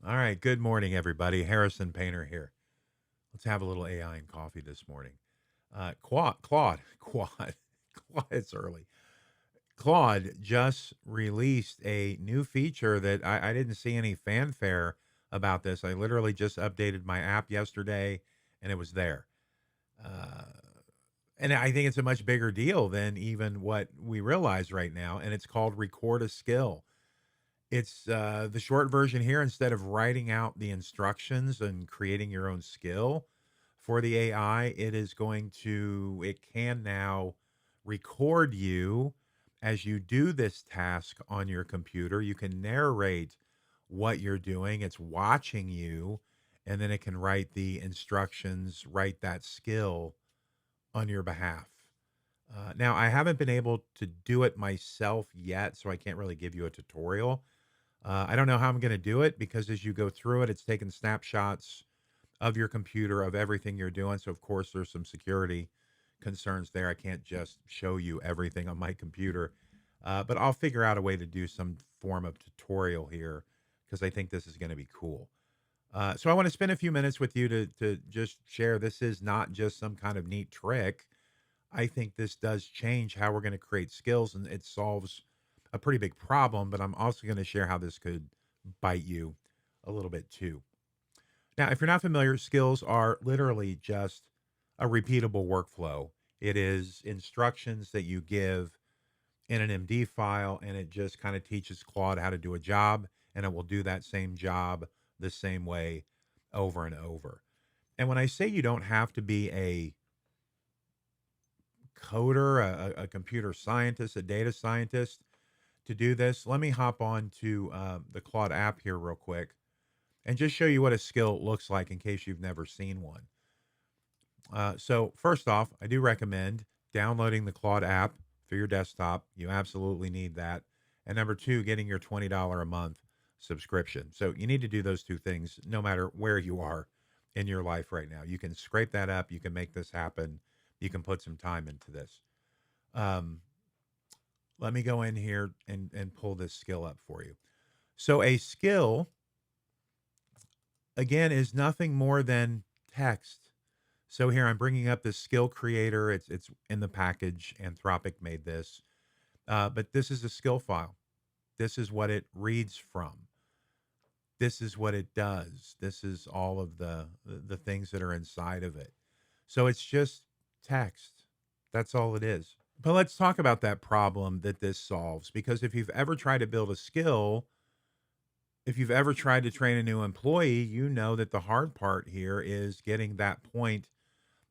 All right. Good morning, everybody. Harrison Painter here. Let's have a little AI and coffee this morning. Claude, it's early. Claude just released a new feature that I didn't see any fanfare about this. I literally just updated my app yesterday and it was there. Uh, and I think it's a much bigger deal than even what we realize right now. And it's called Record a Skill. It's the short version here. Instead of writing out the instructions and creating your own skill for the AI, it can now record you as you do this task on your computer. You can narrate what you're doing, it's watching you, and then it can write the instructions, write that skill on your behalf. Now, I haven't been able to do it myself yet, so I can't really give you a tutorial. I don't know how I'm going to do it because as you go through it, it's taking snapshots of your computer of everything you're doing. So, of course, there's some security concerns there. I can't just show you everything on my computer, but I'll figure out a way to do some form of tutorial here because I think this is going to be cool. So, I want to spend a few minutes with you to just share this is not just some kind of neat trick. I think this does change how we're going to create skills and it solves a pretty big problem, but I'm also going to share how this could bite you a little bit too. Now, if you're not familiar, skills are literally just a repeatable workflow. It is instructions that you give in an MD file, and it just kind of teaches Claude how to do a job, and it will do that same job the same way over and over. And when I say you don't have to be a coder, a computer scientist, a data scientist to do this, let me hop on to the Claude app here real quick and just show you what a skill looks like in case you've never seen one. So first off, I do recommend downloading the Claude app for your desktop. You absolutely need that. And number two, getting your $20 a month subscription. So you need to do those two things no matter where you are in your life right now. You can scrape that up. You can make this happen. You can put some time into this. Um, Let me go in here and pull this skill up for you. So a skill, again, is nothing more than text. So here I'm bringing up this skill creator. It's in the package. Anthropic made this, but this is a skill file. This is what it reads from. This is what it does. This is all of the things that are inside of it. So it's just text. That's all it is. But let's talk about that problem that this solves. Because if you've ever tried to build a skill, if you've ever tried to train a new employee, you know that the hard part here is getting that point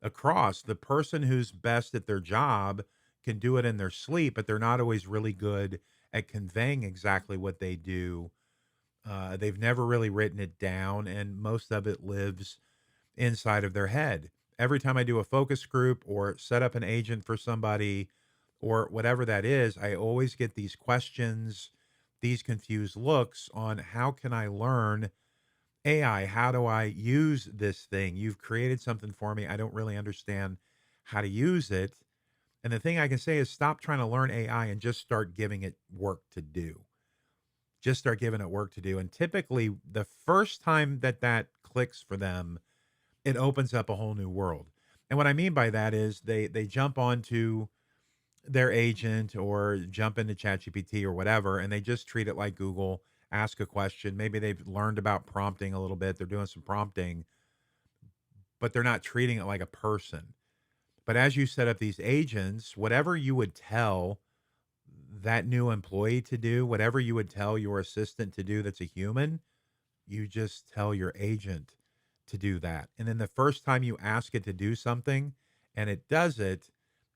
across. The person who's best at their job can do it in their sleep, but they're not always really good at conveying exactly what they do. They've never really written it down, and most of it lives inside of their head. Every time I do a focus group or set up an agent for somebody or whatever that is, I always get these questions, these confused looks on how can I learn AI? How do I use this thing? You've created something for me. I don't really understand how to use it. And the thing I can say is stop trying to learn AI and just start giving it work to do. Just start giving it work to do. And typically, the first time that that clicks for them, it opens up a whole new world. And what I mean by that is they jump onto their agent or jump into ChatGPT or whatever, and they just treat it like Google, ask a question. Maybe they've learned about prompting a little bit. They're doing some prompting, but they're not treating it like a person. But as you set up these agents, whatever you would tell that new employee to do, whatever you would tell your assistant to do that's a human, you just tell your agent to do that. And then the first time you ask it to do something and it does it,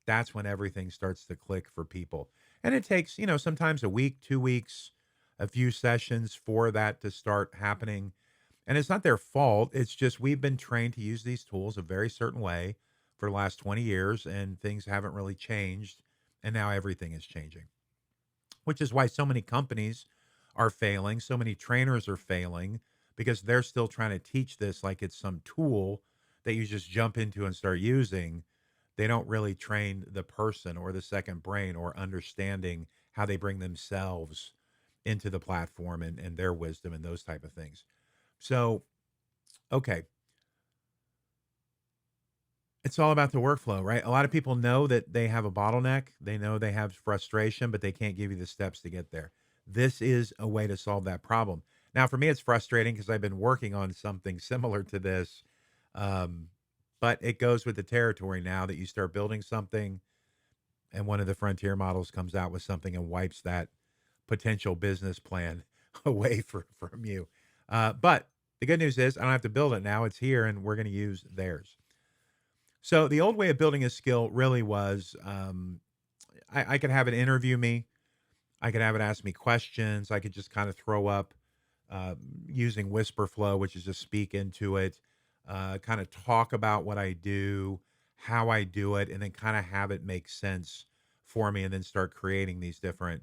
that's when everything starts to click for people. And it takes, sometimes a week, 2 weeks, a few sessions for that to start happening. And it's not their fault. It's just we've been trained to use these tools a very certain way for the last 20 years, and things haven't really changed. And now everything is changing, which is why so many companies are failing. So many trainers are failing because they're still trying to teach this like it's some tool that you just jump into and start using. They don't really train the person or the second brain or understanding how they bring themselves into the platform and their wisdom and those type of things. So, okay, it's all about the workflow, right? A lot of people know that they have a bottleneck. They know they have frustration, but they can't give you the steps to get there. This is a way to solve that problem. Now, for me, it's frustrating because I've been working on something similar to this. Um, but it goes with the territory now that you start building something and one of the frontier models comes out with something and wipes that potential business plan away from you. But the good news is I don't have to build it now. It's here and we're going to use theirs. So the old way of building a skill really was I could have it interview me. I could have it ask me questions. I could just kind of throw up uh, using whisper flow, which is just speak into it, kind of talk about what I do, how I do it, and then kind of have it make sense for me and then start creating these different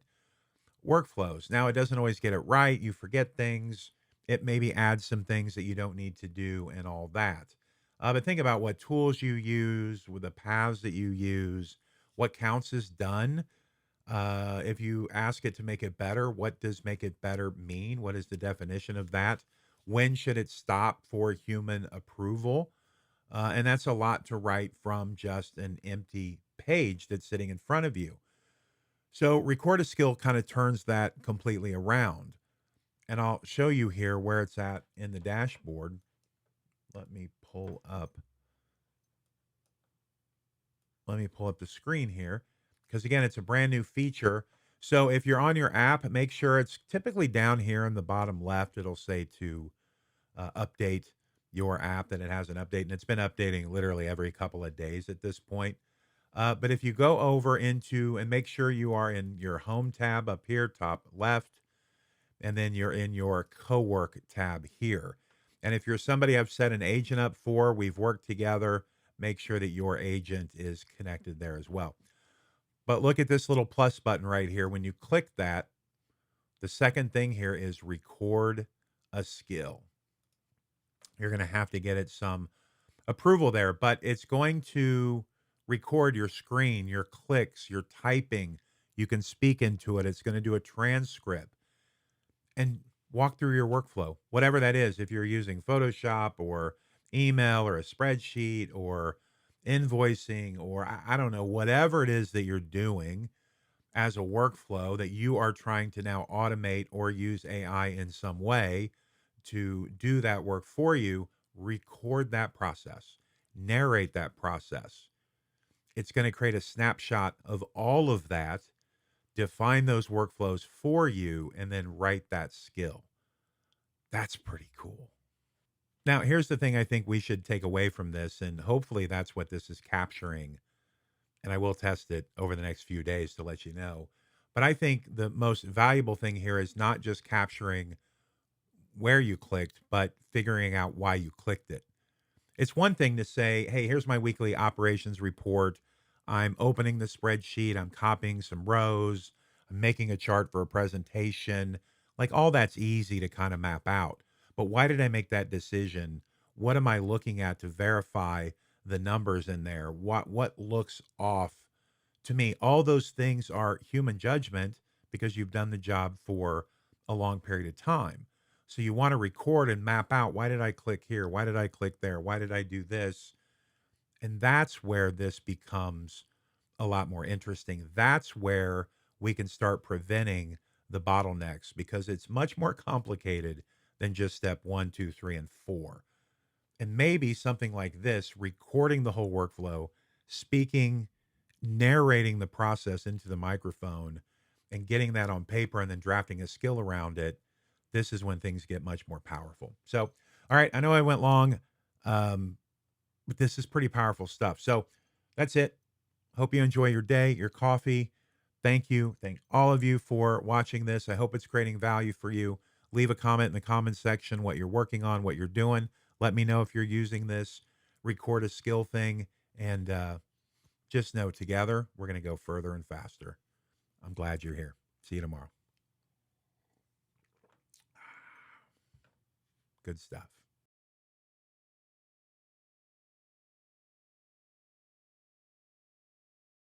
workflows. Now, it doesn't always get it right. You forget things. It maybe adds some things that you don't need to do and all that. But think about what tools you use, with the paths that you use, what counts as done. If you ask it to make it better, what does make it better mean? What is the definition of that? When should it stop for human approval? And that's a lot to write from just an empty page that's sitting in front of you. So record a skill kind of turns that completely around. And I'll show you here where it's at in the dashboard. Let me pull up let me pull up the screen here because again, it's a brand new feature. So if you're on your app, make sure it's typically down here in the bottom left. It'll say to update your app, that it has an update, and it's been updating literally every couple of days at this point. But if you go over into and make sure you are in your home tab up here, top left, and then you're in your Cowork tab here. And if you're somebody I've set an agent up for, we've worked together, make sure that your agent is connected there as well. But look at this little plus button right here. When you click that, the second thing here is record a skill. You're going to have to get it some approval there, but it's going to record your screen, your clicks, your typing. You can speak into it. It's going to do a transcript and walk through your workflow, whatever that is. If you're using Photoshop or email or a spreadsheet or invoicing or I don't know, whatever it is that you're doing as a workflow that you are trying to now automate or use AI in some way to do that work for you, record that process, narrate that process. It's going to create a snapshot of all of that, define those workflows for you, and then write that skill. That's pretty cool. Now, here's the thing I think we should take away from this, and hopefully that's what this is capturing. And I will test it over the next few days to let you know. But I think the most valuable thing here is not just capturing where you clicked, but figuring out why you clicked it. It's one thing to say, hey, here's my weekly operations report. I'm opening the spreadsheet, I'm copying some rows, I'm making a chart for a presentation. Like all that's easy to kind of map out. But why did I make that decision? What am I looking at to verify the numbers in there? What looks off to me? All those things are human judgment because you've done the job for a long period of time. So you want to record and map out, why did I click here? Why did I click there? Why did I do this? And that's where this becomes a lot more interesting. That's where we can start preventing the bottlenecks because it's much more complicated than just step one, two, three, and four. And maybe something like this, recording the whole workflow, speaking, narrating the process into the microphone, and getting that on paper and then drafting a skill around it. This is when things get much more powerful. So, all right, I know I went long, um, but this is pretty powerful stuff. So that's it. Hope you enjoy your day, your coffee. Thank you. Thank all of you for watching this. I hope it's creating value for you. Leave a comment in the comment section what you're working on, what you're doing. Let me know if you're using this record a skill thing. And just know together, we're going to go further and faster. I'm glad you're here. See you tomorrow. Good stuff.